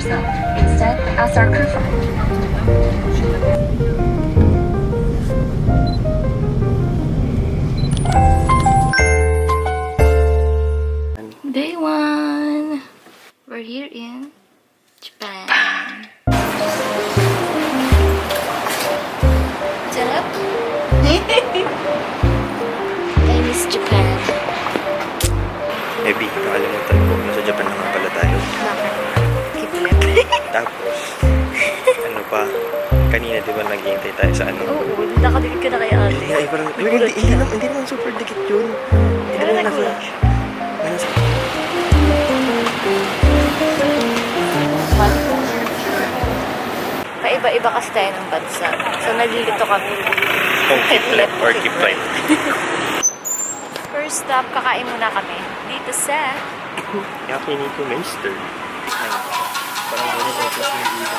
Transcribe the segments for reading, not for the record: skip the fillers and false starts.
yourself. Instead, ask our crew for Day 1. We're here in Japan. Sarap. I miss Japan. Maybe, nakalimutan ko. Nasa Japan na nga pala tayo. Bakit? Kidnap. Tapos, ano pa? Kanina di ba naghihintay tayo sa ano? Oo, nakadikit ka na kaya ate. Hindi, ay parang, hindi naman super dikit yun. Hindi Pero naman nagulat. Paiba-iba kasi tayo ng bansa. So, nalilito kami. Kung keep left or keep right. First stop, kakain muna kami. Dito sa... Yakiniku Meister. Ayun. Parang gano'n ang plus ng dito.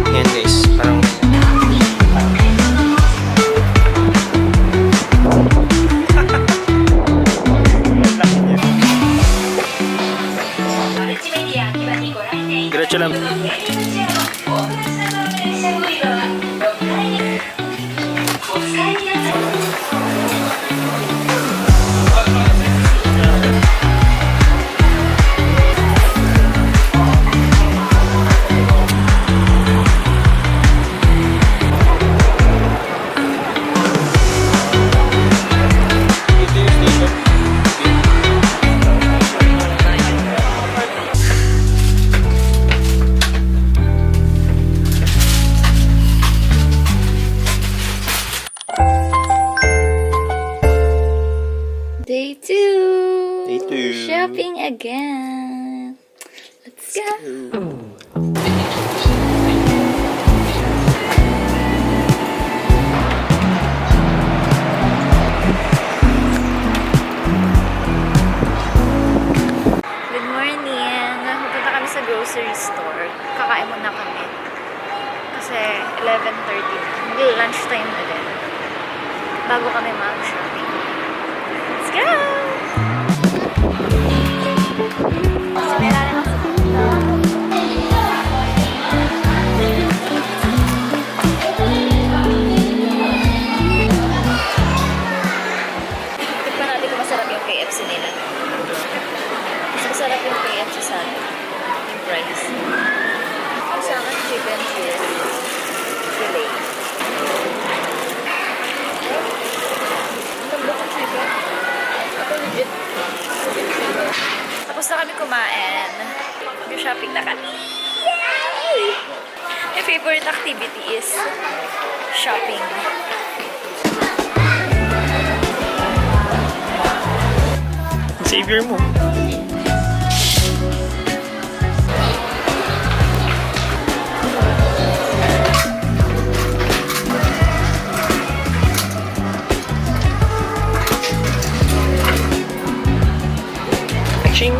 Yan guys, parang diretso lang. Day 2. Day 2. Shopping again. Let's go. Good morning. Pupunta kami sa grocery store. Kakain muna kami. Kasi 11:30 na. Mag-lunch time na din. Bago kami mag-shopping. Let's go! Tignan natin kung masarap yung KFC nila. Mas masarap yung KFC sa akin. Yung price. Sa akin, chicken fish fillet. Ang lambot ng chicken. Ito legit. Tapos na kami kumain. Mag-shopping na kami. Yay! My favorite activity is shopping. Savior mo. Ching!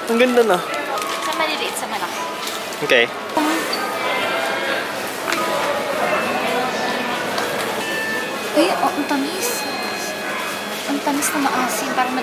Ang ganda na. Sa maliliit, sa malaki. Okay. Uy, oh, ang tamis. Ang tamis na maasim. Parang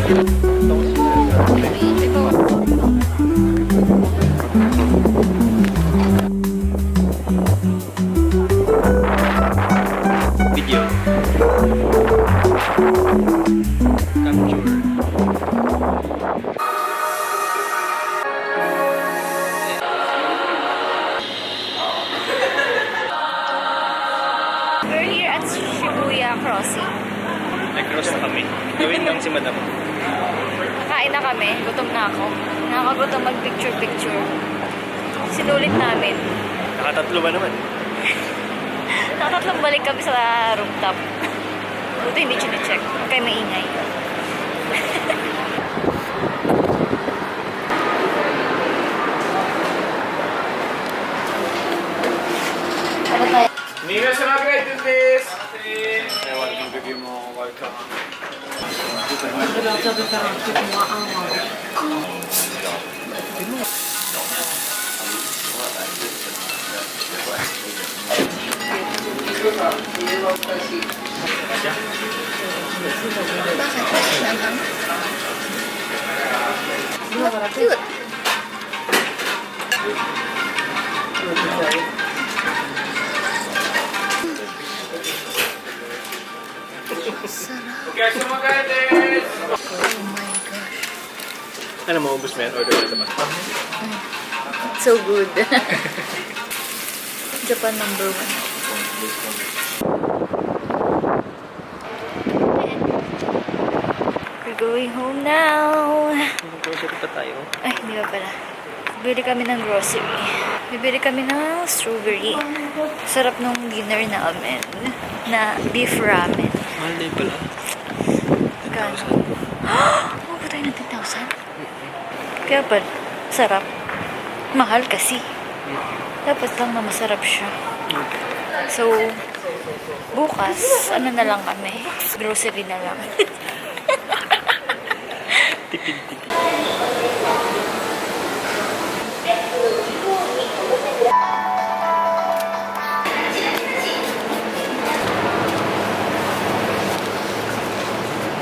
Video. Capture. We're here at Shibuya Crossing. Nag-cross na kami. Gawin lang si madam. Kakain na kami. Gutom na ako. Nakakagutom mag-picture-picture. Sinulit namin. Nakatatlo ba naman? Nakatatlong balik kami sa rooftop. Buti hindi chinecheck. Huwag kayo maingay. Ano tayo? Niga sa mga grade this! Ewan, bibigyan mo ako welcome. Cute. Okay, sa mga grade Ano, maubos mo yan? Order mo ito ba? So good. Japan #1. We're going home now. Grocery pa tayo. Ay, hindi ba pala. Bibili kami ng grocery. Bibili kami ng strawberry. Sarap nung dinner namin. Na beef ramen. Mahal na yun pala. Gano? Umabot tayo ng 10,000? Kaya pa, sarap. Mahal kasi. Dapat lang na masarap siya. So, bukas, ano na lang kami? Grocery na lang. Tipid-tipid.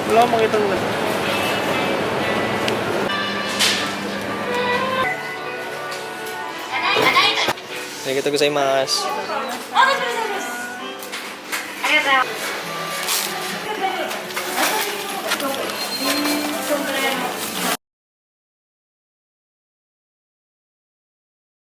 Wala akong makita ng Arigatou gozaimasu. Arigatou.